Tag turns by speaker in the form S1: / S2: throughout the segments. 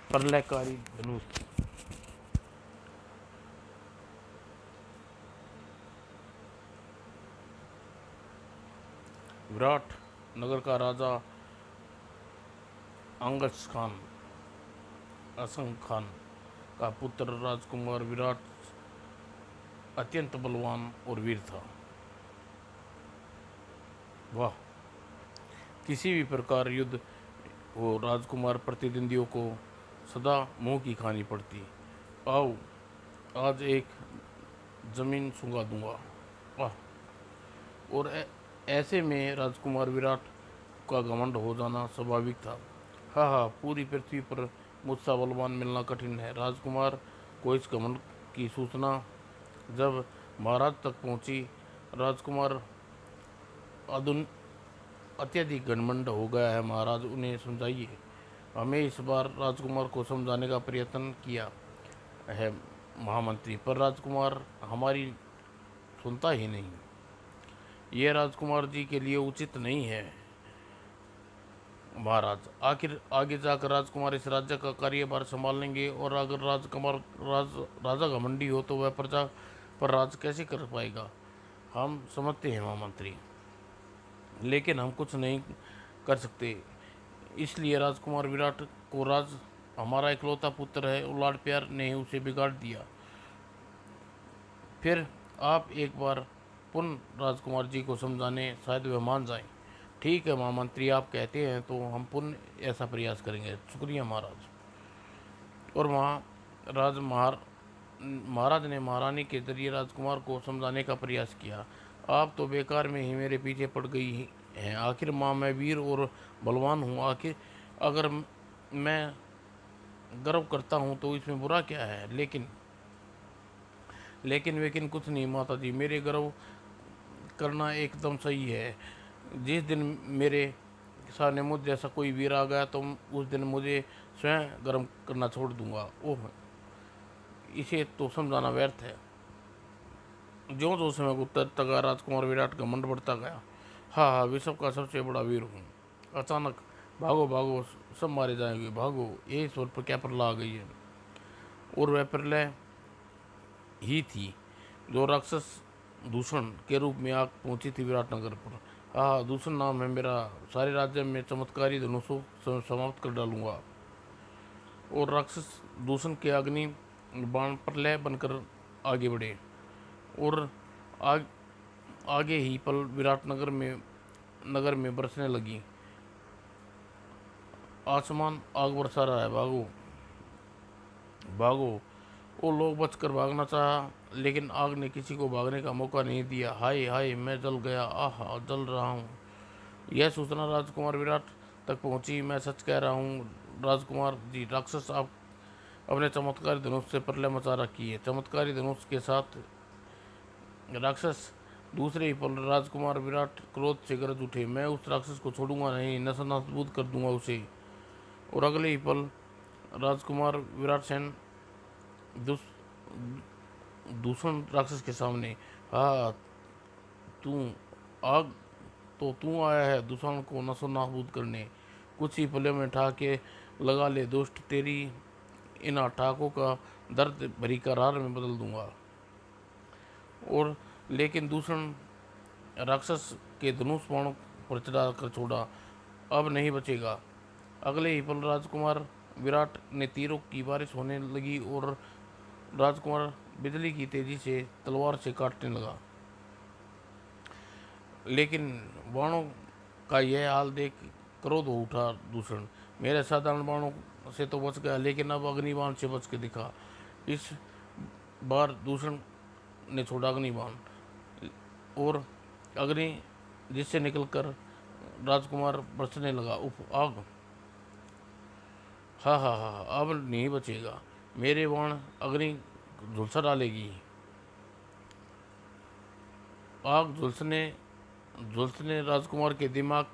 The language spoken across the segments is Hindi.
S1: प्रलयकारी धनुष। विराट नगर का राजा अंगस खान, असंग खान का पुत्र राजकुमार विराट अत्यंत बलवान और वीर था। वह किसी भी प्रकार युद्ध हो, राजकुमार प्रतिद्वंदियों को सदा मुंह की खानी पड़ती। आओ आज एक जमीन सुंगा दूंगा। वाह। और ऐसे में राजकुमार विराट का घमंड हो जाना स्वाभाविक था। हाँ हाँ, पूरी पृथ्वी पर मुझसा बलवान मिलना कठिन है। राजकुमार को इस घमंड की सूचना जब महाराज तक पहुंची, राजकुमार अदुन अत्यधिक घमंड हो गया है, महाराज उन्हें समझाइए। हमें इस बार राजकुमार को समझाने का प्रयत्न किया है महामंत्री, पर राजकुमार हमारी सुनता ही नहीं। यह राजकुमार जी के लिए उचित नहीं है महाराज। आखिर आगे जाकर राजकुमार इस राज्य का कार्यभार संभाल लेंगे, और अगर राजा घमंडी हो तो वह प्रजा पर राज कैसे कर पाएगा। हम समझते हैं महामंत्री, लेकिन हम कुछ नहीं कर सकते। इसलिए राजकुमार विराट को राज हमारा इकलौता पुत्र है, और लाड प्यार ने उसे बिगाड़ दिया। फिर आप एक बार पुनः राजकुमार जी को समझाने, शायद वे मान जाएं। ठीक है महामंत्री, आप कहते हैं तो हम पुनः ऐसा प्रयास करेंगे। शुक्रिया महाराज। और महाराज ने महारानी के जरिए राजकुमार को समझाने का प्रयास किया। आप तो बेकार में ही मेरे पीछे पड़ गई हैं। आखिर माँ, मैं वीर और बलवान हूँ। आखिर अगर मैं गर्व करता हूँ तो इसमें बुरा क्या है। लेकिन कुछ नहीं माता जी, मेरे गर्व करना एकदम सही है। जिस दिन मेरे सामने मुझ जैसा कोई वीर आ गया तो उस दिन मुझे स्वयं गर्म करना छोड़ दूंगा। ओह, इसे तो समझाना व्यर्थ है। ज्यों ज्यों समय गुजरता गया, राजकुमार विराट घमंड बढ़ता गया। हाँ हाँ, विश्व का सबसे बड़ा वीर हूँ। अचानक भागो भागो, सब मारे जाएंगे, भागो। यही स्वर पर क्या प्रलय आ गई है। और वह प्रलय ही थी जो राक्षस दूषण के रूप में आग पहुंची थी विराटनगर पर। हाँ, दूषण नाम है मेरा। सारे राज्य में चमत्कारी धनुषों समाप्त कर डालूंगा। और राक्षस दूषण के अग्नि बाण प्रलय बनकर आगे बढ़े, और आग, आगे ही पल नगर में बरसने लगी। आसमान आग बरसा रहा है, भागो भागो। वो लोग बचकर भागना चाहा, लेकिन आग ने किसी को भागने का मौका नहीं दिया। हाय हाय, मैं जल गया, आह जल रहा हूँ। यह सूचना राजकुमार विराट तक पहुंची। मैं सच कह रहा हूँ राजकुमार जी, राक्षस आप अपने चमत्कारी धनुष से प्रलय मचा रखी है। चमत्कारी धनुष के साथ राक्षस दूसरे ही पल राजकुमार विराट क्रोध से गरज उठे। मैं उस राक्षस को छोड़ूंगा नहीं, नसनाबूद कर दूंगा उसे। और अगले ही पल राजकुमार विराट सेन दूषण राक्षस के सामने। हाँ, तू आग तो तू आया है दूषण को नसो नाबूद करने। कुछ ही पलों में ठाके लगा ले दुष्ट, तेरी इन ठाकों का दर्द भरी करार में बदल दूंगा। और लेकिन दूषण राक्षस के धनुष बाणों पर चढ़ा कर छोड़ा, अब नहीं बचेगा। अगले ही पल राजकुमार विराट ने तीरों की बारिश होने लगी, और राजकुमार बिजली की तेजी से तलवार से काटने लगा। लेकिन बाणों का यह हाल देख क्रोध हो उठा दूषण। मेरे साधारण बाणों से तो बच गया, लेकिन अब अग्निबाण से बच के दिखा। इस बार दूषण ने छोड़ा अग्निबाण, और अग्नि जिससे निकलकर राजकुमार बरसने लगा। उफ, आग। हाँ हाँ हाँ, अब नहीं बचेगा। मेरे बाण अग्नि झुलसा डालेगी। आग झुलसने झुलसने राजकुमार के दिमाग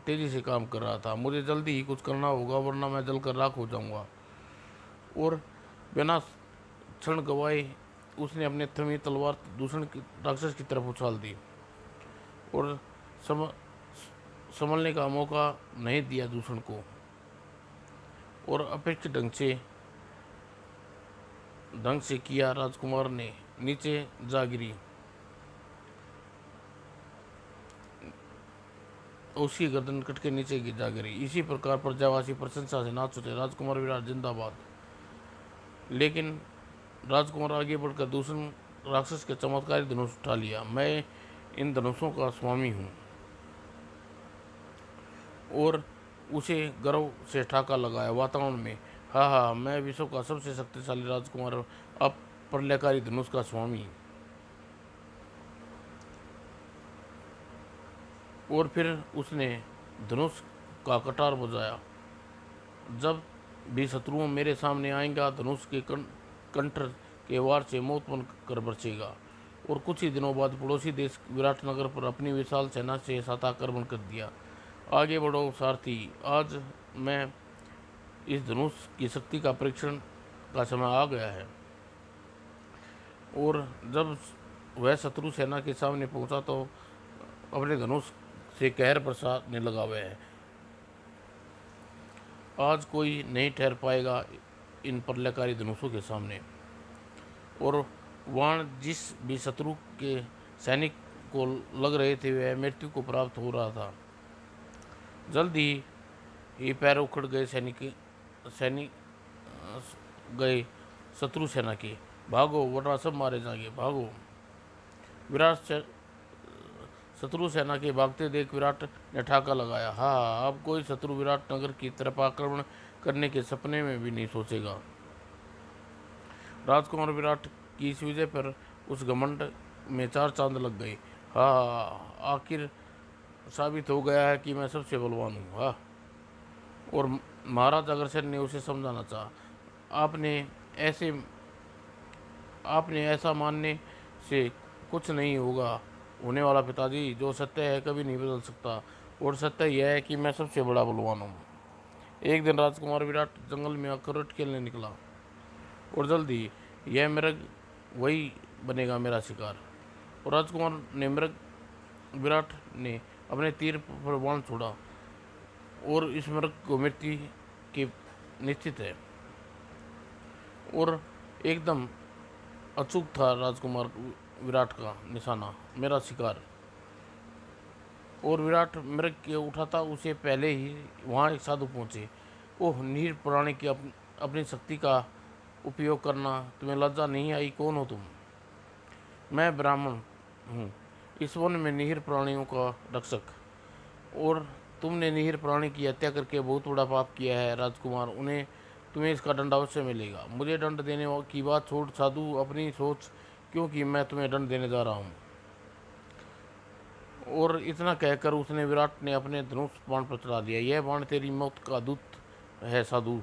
S1: तेजी से काम कर रहा था। मुझे जल्दी ही कुछ करना होगा, वरना मैं जलकर राख हो जाऊंगा। और बिना क्षण गवाए उसने अपने थमी तलवार दूषण की राक्षस की तरफ उछाल दी, और सम, संभलने का मौका नहीं दिया दूषण को। और अपेक्षित ढंग से किया। राजकुमार ने नीचे जा गिरी, उसकी गर्दन कट के नीचे जा गिरी। इसी प्रकार प्रजावासी प्रशंसा से नाच उठे, राजकुमार विराट जिंदाबाद। लेकिन राजकुमार आगे बढ़कर दूसरे राक्षस के चमत्कारी धनुष उठा लिया। मैं इन धनुषों का स्वामी हूँ। और उसे गर्व से ठाका लगाया वातावरण में, हाँ हाँ, मैं विश्व का सबसे शक्तिशाली राजकुमार, अब प्रलयकारी धनुष का स्वामी। और फिर उसने धनुष का कटार बजाया। जब भी शत्रुओं मेरे सामने आएगा, धनुष के कंठ के वार से मौत बनकर बरसेगा। और कुछ ही दिनों बाद पड़ोसी देश विराटनगर पर अपनी विशाल सेना से साथ आक्रमण कर दिया। आगे बढ़ो सारथी, आज मैं इस धनुष की शक्ति का परीक्षण का समय आ गया है। और जब वह शत्रु सेना के सामने पहुंचा तो अपने धनुष से कहर बरसाने लगा। वह आज कोई नहीं ठहर पाएगा इन प्रलयकारी धनुषों के सामने। और बाण जिस भी शत्रु के सैनिक को लग रहे थे वह मृत्यु को प्राप्त हो रहा था। जल्दी ही पैर उखड़ गए सैनिक गए शत्रु सेना के। भागो वरना सब मारे जाएंगे, भागो। विराट शत्रु सेना के भागते देख विराट ने ठाका लगाया, हाँ, अब कोई शत्रु विराट नगर की तरफ आक्रमण करने के सपने में भी नहीं सोचेगा। राजकुमार विराट की इस विजय पर उस घमंड में 4 चांद लग गए। हाँ, आखिर साबित हो गया है कि मैं सबसे बलवान हूँ। हाँ। और महाराज अग्रसेन ने उसे समझाना चाहा, आपने ऐसे आपने ऐसा मानने से कुछ नहीं होगा होने वाला पिताजी। जो सत्य है कभी नहीं बदल सकता, और सत्य यह है कि मैं सबसे बड़ा बलवान हूँ। एक दिन राजकुमार विराट जंगल में अखरोट खेलने निकला, और जल्दी यह मृग वही बनेगा मेरा शिकार। और राजकुमार ने विराट ने अपने तीर पर बाण छोड़ा, और इस मृग को मृत्यु की निश्चित है। और एकदम अचूक था राजकुमार विराट का निशाना, मेरा शिकार। और विराट मृग के उठाता उसे पहले ही वहाँ एक साधु पहुँचे। ओह, नीर प्राणी की अपनी शक्ति का उपयोग करना तुम्हें लज्जा नहीं आई? कौन हो तुम? मैं ब्राह्मण हूँ, इस वन में निहिर प्राणियों का रक्षक, और तुमने निहिर प्राणी की हत्या करके बहुत बड़ा पाप किया है राजकुमार। तुम्हें इसका दंड अवश्य मिलेगा। मुझे दंड देने की बात छोड़ साधु, अपनी सोच, क्योंकि मैं तुम्हें दंड देने जा रहा हूँ। और इतना कहकर उसने विराट ने अपने धनुष बाण पर चला दिया। यह बाण तेरी मौत का दूत है साधु।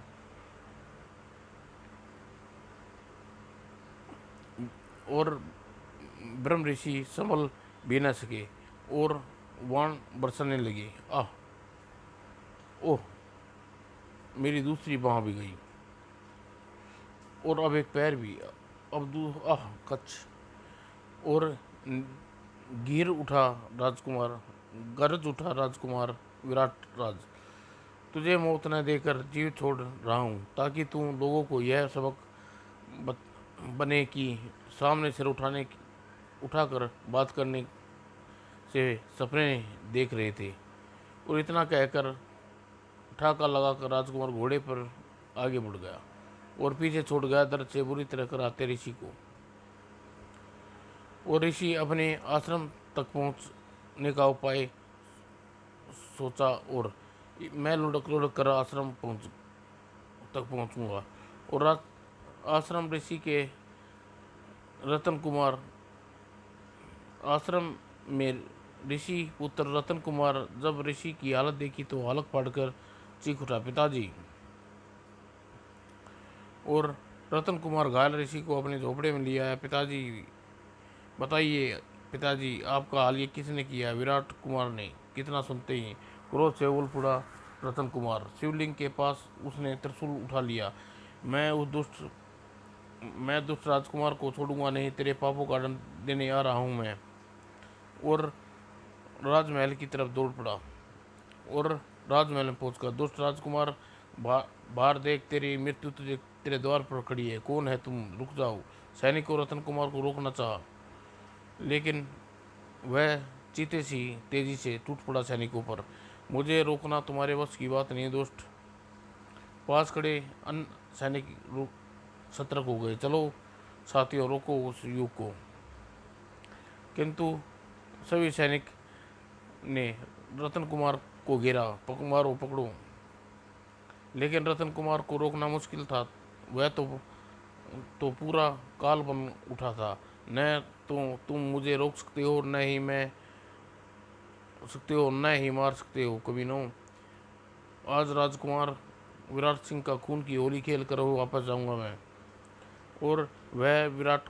S1: और ब्रह्म ऋषि संभल भी न सके और बाण बरसने लगे। आह, ओह, मेरी दूसरी बाह भी गई, और अब एक पैर भी। आह, कच्छ। और गिर उठा राजकुमार, गरज उठा राजकुमार विराट राज, तुझे मौत न देकर जीव छोड़ रहा हूँ, ताकि तू लोगों को यह सबक बने कि सामने सिर उठाकर बात करने से सपने देख रहे थे। और इतना कहकर ठाका लगाकर राजकुमार घोड़े पर आगे बढ़ गया, और पीछे छोड़ गया दर्द से बुरी तरह कराते ऋषि को। और ऋषि अपने आश्रम तक पहुंचने का उपाय सोचा, और मैं लुढ़क लुढ़क कर आश्रम तक पहुंचूंगा। और आश्रम ऋषि के रतन कुमार आश्रम में ऋषि पुत्र रतन कुमार जब ऋषि की हालत देखी तो हलक फाड़कर चीख उठा, पिताजी। और रतन कुमार घायल ऋषि को अपने झोपड़े में लिया है। पिताजी बताइए, पिताजी, आपका हाल ये किसने किया? विराट कुमार ने। कितना सुनते ही क्रोध से उल पड़ा रतन कुमार। शिवलिंग के पास उसने त्रिशूल उठा लिया। मैं दुष्ट राजकुमार को छोड़ूंगा नहीं, तेरे पापों का दंड देने आ रहा हूँ मैं। और राजमहल की तरफ दौड़ पड़ा, और राजमहल में पहुंचकर दुष्ट राजकुमार बाहर देख, तेरी मृत्यु तुझे तेरे द्वार पर खड़ी है। कौन है तुम? रुक जाओ। सैनिकों रतन कुमार को रोकना चाहा, लेकिन वह चीते सी तेजी से टूट पड़ा सैनिकों पर। मुझे रोकना तुम्हारे बस की बात नहीं दोस्त। पास खड़े अन्य सैनिक सतर्क हो गए। चलो साथियों, रोको उस युग को। किंतु सभी सैनिक ने रतन कुमार को घेरा। मारो, पकड़ो। लेकिन रतन कुमार को रोकना मुश्किल था। वह तो पूरा काल बन उठा था। न तो तुम मुझे रोक सकते हो, न ही मार सकते हो कमीनों। आज राजकुमार विराट सिंह का खून की होली खेल कर वापस जाऊंगा मैं। और वह विराट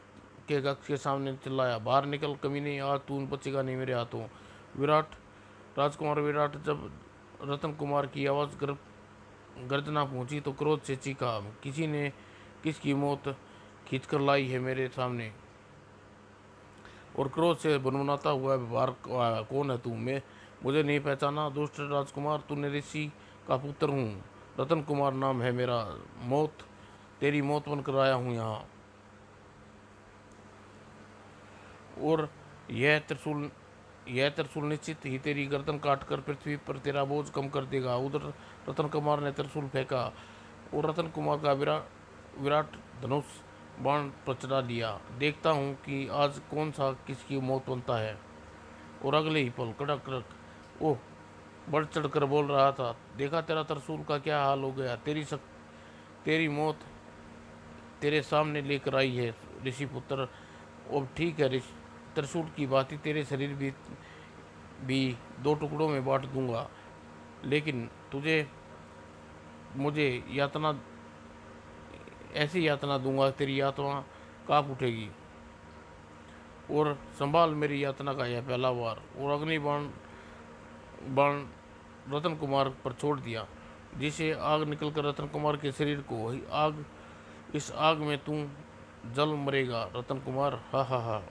S1: के कक्ष के सामने चिल्लाया, बाहर निकल कमीने, आज तू बचेगा नहीं मेरे हाथों। विराट राजकुमार विराट जब रतन कुमार की आवाज़ गर्जना पहुंची तो क्रोध से चीखा, किसी ने किसकी मौत खींचकर लाई है मेरे सामने? और क्रोध से बनमनाता हुआ बाहर कौन है तू? मैं मुझे नहीं पहचाना? दुष्ट राजकुमार, तूने ऋषि का पुत्र हूँ। रतन कुमार नाम है मेरा। मौत तेरी मौत बनकर आया हूँ यहाँ। और यह त्रिशूल निश्चित ही तेरी गर्दन काटकर पृथ्वी पर तेरा बोझ कम कर देगा। उधर रतन कुमार ने त्रिशूल फेंका और रतन कुमार का विराट धनुष बाण पर चढ़ा दिया। देखता हूँ कि आज कौन सा किसकी मौत बनता है। और अगले ही पल कड़क कड़क, ओह, बढ़ चढ़कर बोल रहा था, देखा तेरा त्रिशूल का क्या हाल हो गया। तेरी मौत तेरे सामने लेकर आई है ऋषि पुत्र। अब ठीक है, त्रिशूल की बात ही तेरे शरीर भी दो टुकड़ों में बांट दूंगा, लेकिन तुझे मुझे यातना ऐसी यातना दूंगा तेरी आत्मा कांप उठेगी। और संभाल मेरी यातना का यह पहला वार। और अग्नि बाण रतन कुमार पर छोड़ दिया, जिसे आग निकलकर रतन कुमार के शरीर को आग इस आग में तू जल मरेगा रतन कुमार। हा हा हा।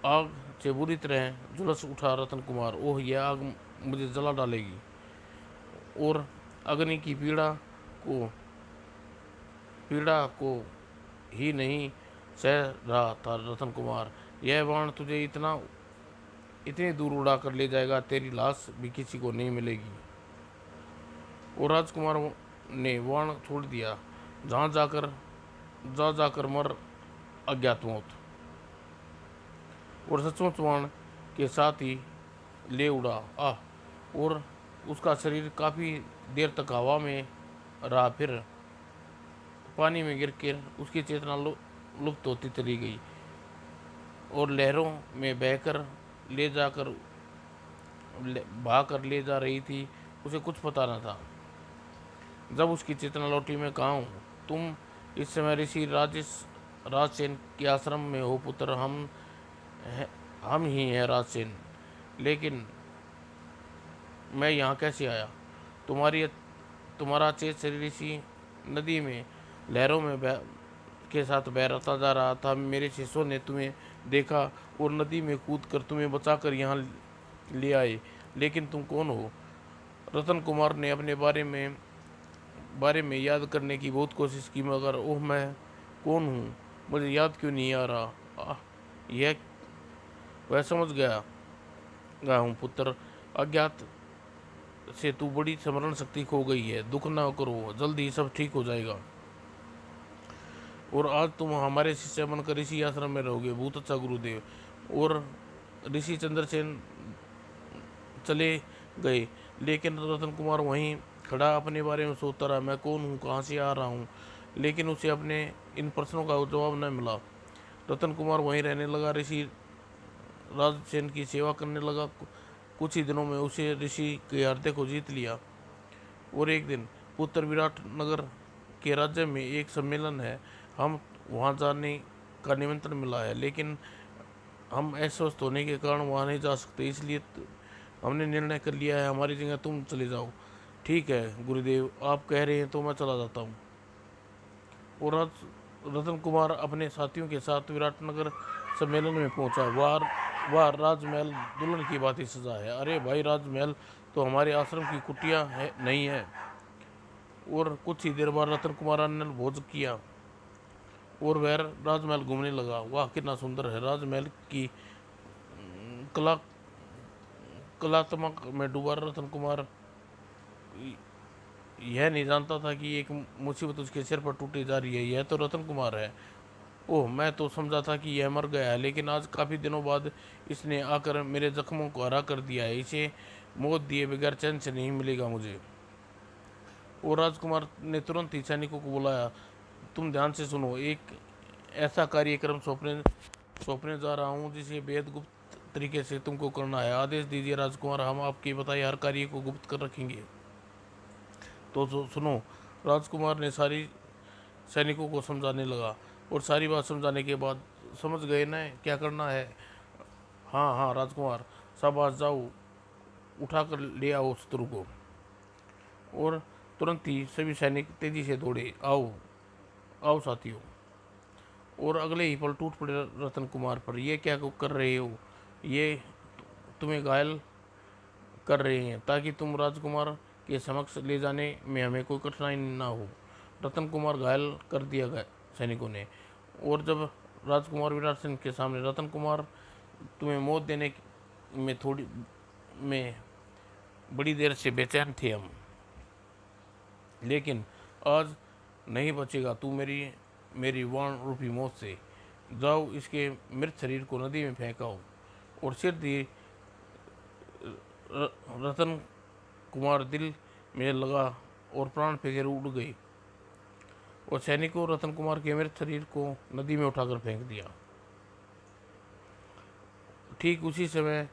S1: आग से बुरी तरह झुलस उठा रतन कुमार। ओह, यह आग मुझे जला डालेगी। और अग्नि की पीड़ा को ही नहीं सह रहा था रतन कुमार। यह बाण तुझे इतनी दूर उड़ा कर ले जाएगा, तेरी लाश भी किसी को नहीं मिलेगी। और राजकुमार ने बाण छोड़ दिया। जहाँ जाकर मर अज्ञात मौत। और सचमुच बाण के साथ ही ले उड़ा। और उसका शरीर काफ़ी देर तक हवा में रहा, फिर पानी में गिर कर उसकी चेतना लुप्त होती चली गई और लहरों में बहाकर ले जा रही थी। उसे कुछ पता न था। जब उसकी चेतना लौटी, मैं कहाँ हूँ? तुम इस समय ऋषि राजसेन के आश्रम में हो पुत्र। हम ही हैं राजसेन। लेकिन मैं यहाँ कैसे आया? तुम्हारा चेत शरीर इसी नदी में लहरों में के साथ बहता जा रहा था। मेरे शिष्यों ने तुम्हें देखा और नदी में कूदकर तुम्हें बचाकर यहाँ ले आए। लेकिन तुम कौन हो? रतन कुमार ने अपने बारे में याद करने की बहुत कोशिश की, मगर ओह, मैं कौन हूँ? मुझे याद क्यों नहीं आ रहा? यह वह समझ गया हूँ पुत्र। अज्ञात से तू बड़ी स्मरण शक्ति खो गई है। दुख ना करो, जल्द ही सब ठीक हो जाएगा। और आज तुम हमारे शिष्य बनकर ऋषि आश्रम में रहोगे। बहुत अच्छा गुरुदेव। और ऋषि चंद्रसेन चले गए, लेकिन रतन कुमार वहीं खड़ा अपने बारे में सोचता रहा। मैं कौन हूँ, कहाँ से आ रहा हूँ? लेकिन उसे अपने इन प्रश्नों का जवाब न मिला। रतन कुमार वहीं रहने लगा, ऋषि राजसेन की सेवा करने लगा। कुछ ही दिनों में उसे ऋषि के हृदय को जीत लिया। और एक दिन पुत्र विराट नगर के राज्य में एक सम्मेलन है। हम वहाँ जाने का निमंत्रण मिला है, लेकिन हम अस्वस्थ होने के कारण वहाँ नहीं जा सकते। इसलिए हमने निर्णय कर लिया है, हमारी जगह तुम चले जाओ। ठीक है गुरुदेव, आप कह रहे हैं तो मैं चला जाता हूँ। और रतन कुमार अपने साथियों के साथ विराटनगर सम्मेलन में पहुंचा। वह राजमहल दुल्हन की भांति सजा है। अरे भाई राजमहल तो हमारे आश्रम की कुटिया है नहीं है। और कुछ ही देर बाद रतन कुमार ने भोज किया और वह राजमहल घूमने लगा। वाह कितना सुंदर है! राजमहल की कला कलात्मक में डूबा रतन कुमार यह नहीं जानता था कि एक मुसीबत उसके सिर पर टूटी जा रही है। यह तो रतन कुमार है। ओह, मैं तो समझा था कि यह मर गया है, लेकिन आज काफ़ी दिनों बाद इसने आकर मेरे जख्मों को हरा कर दिया है। इसे मौत दिए बगैर चैन से नहीं मिलेगा मुझे। और राजकुमार ने तुरंत ही सैनिकों को बुलाया। तुम ध्यान से सुनो, एक ऐसा कार्यक्रम सौंपने सौंपने जा रहा हूँ जिसे बेहद गुप्त तरीके से तुमको करना है। आदेश दीजिए राजकुमार, हम आपके बताए हर कार्य को गुप्त कर रखेंगे। तो सुनो। राजकुमार ने सारी सैनिकों को समझाने लगा और सारी बात समझाने के बाद समझ गए ना क्या करना है। हाँ हाँ राजकुमार, शाबाश, जाओ उठा कर ले आओ शत्रु को। और तुरंत ही सभी सैनिक तेजी से दौड़े। आओ आओ साथियों। और अगले ही पल टूट पड़े रतन कुमार पर। ये क्या कर रहे हो? ये तुम्हें घायल कर रहे हैं ताकि तुम राजकुमार के समक्ष ले जाने में हमें कोई कठिनाई ना हो। रतन कुमार घायल कर दिया गया सैनिकों ने। और जब राजकुमार विराट सिंह के सामने, रतन कुमार तुम्हें मौत देने में बड़ी देर से बेचैन थे हम, लेकिन आज नहीं बचेगा तू मेरी वाण रूपी मौत से। जाओ इसके मृत शरीर को नदी में फेंकाओ। और सिर दी रतन कुमार दिल में लगा और प्राण फेंके उड़ गई। और सैनिकों रतन कुमार के मृत शरीर को नदी में उठाकर फेंक दिया। ठीक उसी समय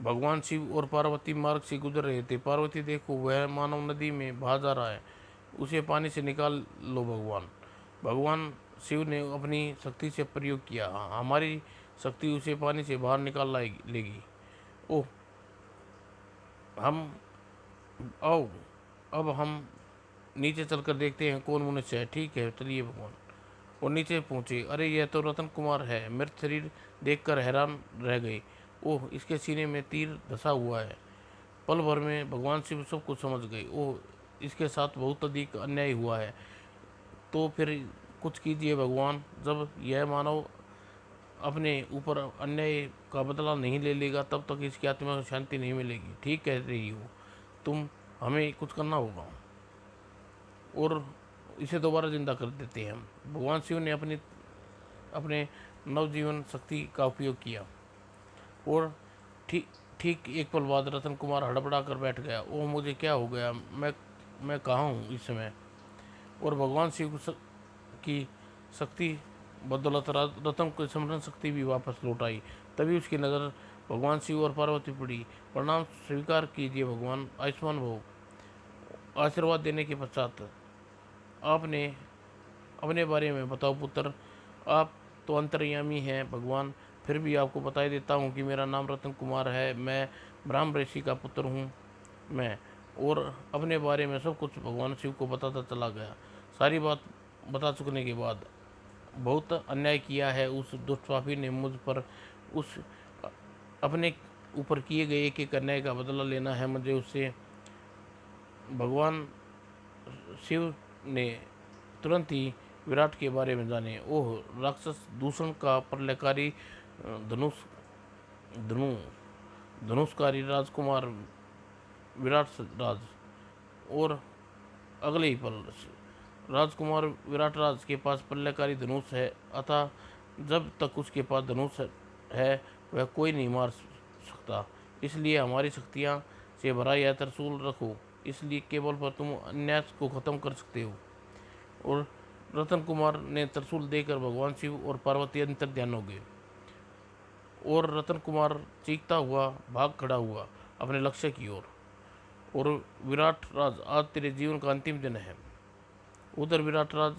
S1: भगवान शिव और पार्वती मार्ग से गुजर रहे थे। पार्वती, देखो वह मानव नदी में बहा जा रहा है, उसे पानी से निकाल लो भगवान। भगवान शिव ने अपनी शक्ति से प्रयोग किया। हमारी शक्ति उसे पानी से बाहर निकाल लेगी। ओह, हम आओ अब हम नीचे चलकर देखते हैं कौन मनुष्य है। ठीक है, चलिए भगवान। और नीचे पहुंचे। अरे यह तो रतन कुमार है। मृत शरीर देखकर हैरान रह गए। ओह, इसके सीने में तीर धंसा हुआ है। पल भर में भगवान शिव सब कुछ समझ गए। ओह, इसके साथ बहुत अधिक अन्याय हुआ है। तो फिर कुछ कीजिए भगवान। जब यह मानव अपने ऊपर अन्याय का बदला नहीं ले लेगा तब तक इसकी आत्मा को शांति नहीं मिलेगी। ठीक कह रही हो तुम, हमें कुछ करना होगा और इसे दोबारा जिंदा कर देते हैं हम। भगवान शिव ने अपने नवजीवन शक्ति का उपयोग किया। और ठीक ठीक एक पल बाद रतन कुमार हड़बड़ा कर बैठ गया। ओह, मुझे क्या हो गया? मैं कहाँ हूँ इस समय? और भगवान शिव की शक्ति बदौलत रतन को स्मरण शक्ति भी वापस लौट आई। तभी उसकी नज़र भगवान शिव और पार्वती पड़ी। प्रणाम स्वीकार कीजिए भगवान, आयुष्मान भव। आशीर्वाद देने के पश्चात आपने अपने बारे में बताओ पुत्र। आप तो अंतर्यामी हैं भगवान, फिर भी आपको बता देता हूँ कि मेरा नाम रतन कुमार है। मैं ब्राह्म ऋषि का पुत्र हूँ मैं। और अपने बारे में सब कुछ भगवान शिव को बताता चला गया। सारी बात बता चुकने के बाद, बहुत अन्याय किया है उस दुष्ट पापी ने मुझ पर। उस अपने ऊपर किए गए एक एक अन्याय का बदला लेना है मुझे उससे। भगवान शिव ने तुरंत ही विराट के बारे में जाने। ओह, राक्षस दूषण का प्रलयकारी धनुष धनु धनुषकारी राजकुमार विराट राज। और अगले ही पल राजकुमार विराट राज के पास प्रलयकारी धनुष है, अतः जब तक उसके पास धनुष है वह कोई नहीं मार सकता। इसलिए हमारी शक्तियाँ से भरा यह त्रिशूल रखो। इसलिए केवल पर तुम अन्याय को खत्म कर सकते हो। और रतन कुमार ने त्रिशूल देकर भगवान शिव और पार्वती अंतर ध्यान हो गए। और रतन कुमार चीखता हुआ भाग खड़ा हुआ अपने लक्ष्य की ओर। और विराट राज, आज तेरे जीवन का अंतिम दिन है। उधर विराट राज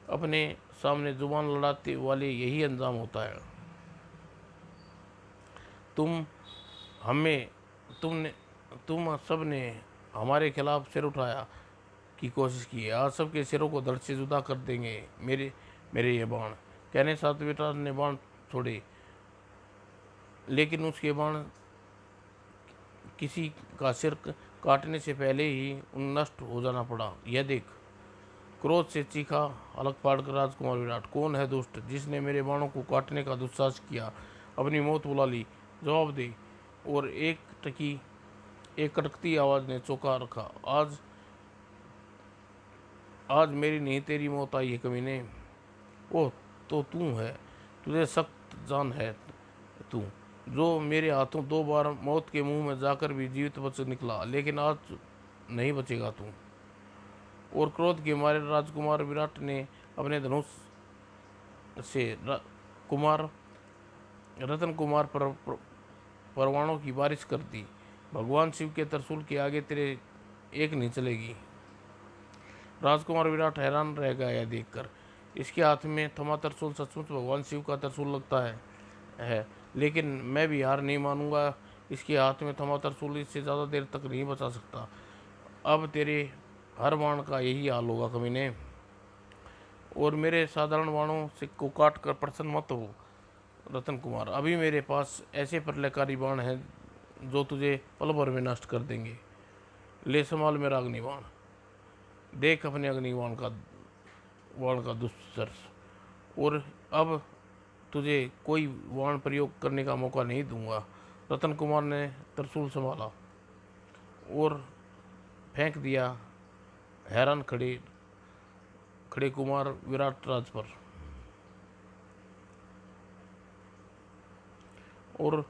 S1: अपने सामने जुबान लड़ाते वाले यही अंजाम होता है। तुम हमें तुमने तुम सब ने हमारे खिलाफ सिर उठाया की कोशिश की है। आज सबके सिरों को धड़ से जुदा कर देंगे मेरे मेरे ये बाण। कहने साथ विराट ने बाण छोड़े, लेकिन उसके बाण किसी का सिर काटने से पहले ही उन नष्ट हो जाना पड़ा। यह देख। क्रोध से चीखा अलग फाड़कर राजकुमार विराट, कौन है दुष्ट जिसने मेरे बाणों को काटने का दुस्साहस किया? अपनी मौत बुला ली, जवाब दे। और एक कड़कती आवाज ने चौंका रखा। आज आज मेरी नहीं तेरी मौत आई है कमीने। ओह, तो तू है, तुझे सख्त जान है तू, जो मेरे हाथों 2 बार मौत के मुंह में जाकर भी जीवित बच निकला, लेकिन आज नहीं बचेगा तू। और क्रोध के मारे राजकुमार विराट ने अपने धनुष से कुमार रतन कुमार परवाणों की बारिश कर दी। भगवान शिव के त्रिशूल के आगे तेरे एक नहीं चलेगी। राजकुमार विराट हैरान रह गया यह देखकर। इसके हाथ में थमा त्रिशूल सचमुच भगवान शिव का त्रिशूल लगता है, लेकिन मैं भी हार नहीं मानूंगा। इसके हाथ में थमा त्रिशूल इससे ज़्यादा देर तक नहीं बचा सकता। अब तेरे हर बाण का यही हाल होगा कमीने। और मेरे साधारण बाणों से को काट कर प्रसन्न मत हो रतन कुमार। अभी मेरे पास ऐसे प्रलयकारी बाण हैं जो तुझे पल भर में नष्ट कर देंगे। ले संभाल मेरा अग्निबाण, देख अपने अग्निबाण का दुस्तर। और अब तुझे कोई बाण प्रयोग करने का मौका नहीं दूंगा। रतन कुमार ने त्रिशूल संभाला और फेंक दिया हैरान खड़े खड़े कुमार विराट राज पर। और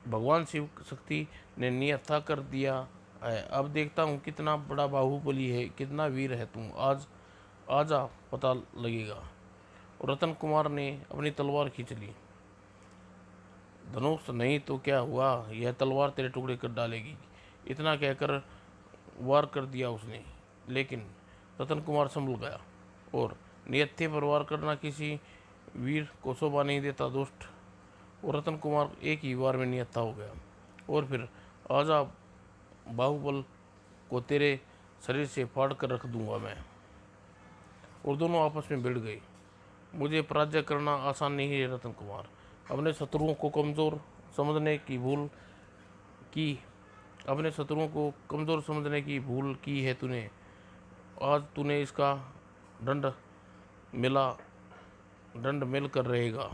S1: भगवान शिव शक्ति ने नियथा कर दिया है। अब देखता हूँ कितना बड़ा बाहुबली है, कितना वीर है तू। आज आजा, पता लगेगा। और रतन कुमार ने अपनी तलवार खींच ली। धनुष नहीं तो क्या हुआ, यह तलवार तेरे टुकड़े कर डालेगी। इतना कहकर वार कर दिया उसने, लेकिन रतन कुमार संभल गया। और नियत्थे पर वार करना किसी वीर को शोभा नहीं देता दोस्त। और रतन कुमार एक ही बार में नियत्था हो गया। और फिर आजा, बाहुबल को तेरे शरीर से फाड़ कर रख दूंगा मैं। और दोनों आपस में भिड़ गए। मुझे पराजय करना आसान नहीं है रतन कुमार। अपने शत्रुओं को कमज़ोर समझने की भूल की अपने शत्रुओं को कमज़ोर समझने की भूल की है तूने। आज तूने इसका दंड मिला दंड मिल कर रहेगा।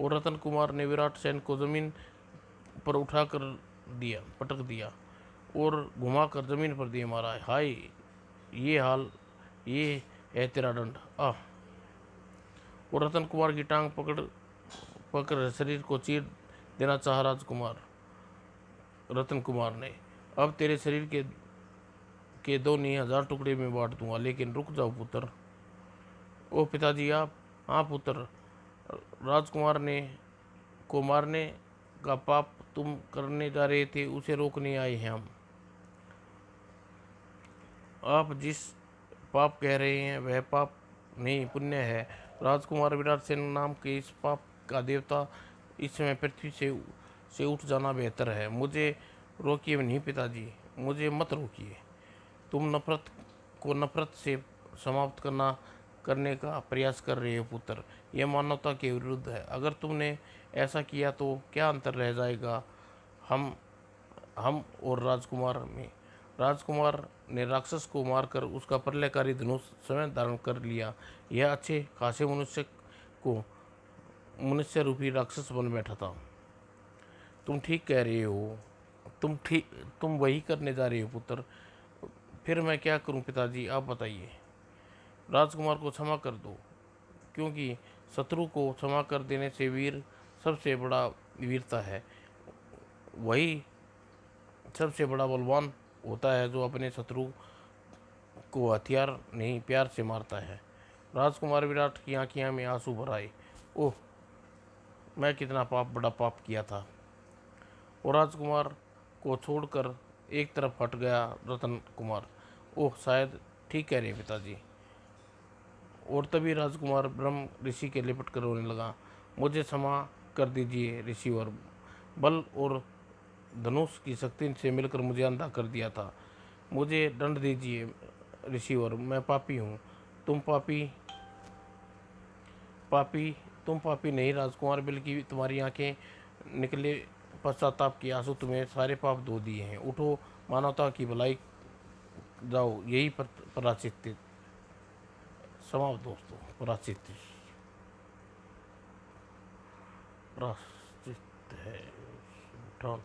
S1: और रतन कुमार ने विराट सेन को जमीन पर उठा कर पटक दिया और घुमाकर जमीन पर दिए मारा। हाय, ये है तेरा दंड आ। और रतन कुमार की टांग पकड़ पकड़ शरीर को चीर देना चाहा राजकुमार रतन कुमार ने। अब तेरे शरीर के 2 नहीं 1000 टुकड़े में बांट दूंगा, लेकिन रुक जाओ पुत्र। ओ पिताजी आप। हाँ पुत्र, राजकुमार ने को मारने का पाप तुम करने जा रहे थे, उसे रोकने आए हैं हम। आप जिस पाप कह रहे हैं वह पाप नहीं, पुण्य है। राजकुमार विराट सेन नाम के इस पाप का देवता इस समय पृथ्वी से उठ जाना बेहतर है। मुझे रोकिए नहीं पिताजी, मुझे मत रोकिए। तुम नफरत से समाप्त करने का प्रयास कर रहे हो पुत्र। यह मानवता के विरुद्ध है। अगर तुमने ऐसा किया तो क्या अंतर रह जाएगा हम और राजकुमार में? राजकुमार ने राक्षस को मारकर उसका प्रलयकारी धनुष स्वयं धारण कर लिया। यह अच्छे खासे मनुष्य रूपी राक्षस बन बैठा था। तुम ठीक कह रहे हो, तुम वही करने जा रहे हो पुत्र। फिर मैं क्या करूं पिताजी, आप बताइए। राजकुमार को क्षमा कर दो, क्योंकि शत्रु को क्षमा कर देने से वीर सबसे बड़ा वीरता है। वही सबसे बड़ा बलवान होता है जो अपने शत्रु को हथियार नहीं प्यार से मारता है। राजकुमार विराट की आंखियों में आंसू भर आए। ओह, मैं कितना बड़ा पाप किया था। और राजकुमार को छोड़कर एक तरफ हट गया रतन कुमार। ओह, शायद ठीक कह रहे पिताजी। और तभी राजकुमार ब्रह्म ऋषि के लिपट कर रोने लगा। मुझे क्षमा कर दीजिए ऋषिवर, बल और धनुष की शक्ति से मिलकर मुझे अंधा कर दिया था। मुझे दंड दीजिए ऋषिवर, मैं पापी हूँ। तुम पापी तुम पापी नहीं राजकुमार, बल्कि तुम्हारी आंखें निकले पश्चाताप की आंसू तुम्हें सारे पाप धो दिए हैं। उठो, मानवता की भलाई जाओ, यही प्रायश्चित समाप्त दोस्तों। प्रायश्चित प्रायश्चित है उठान।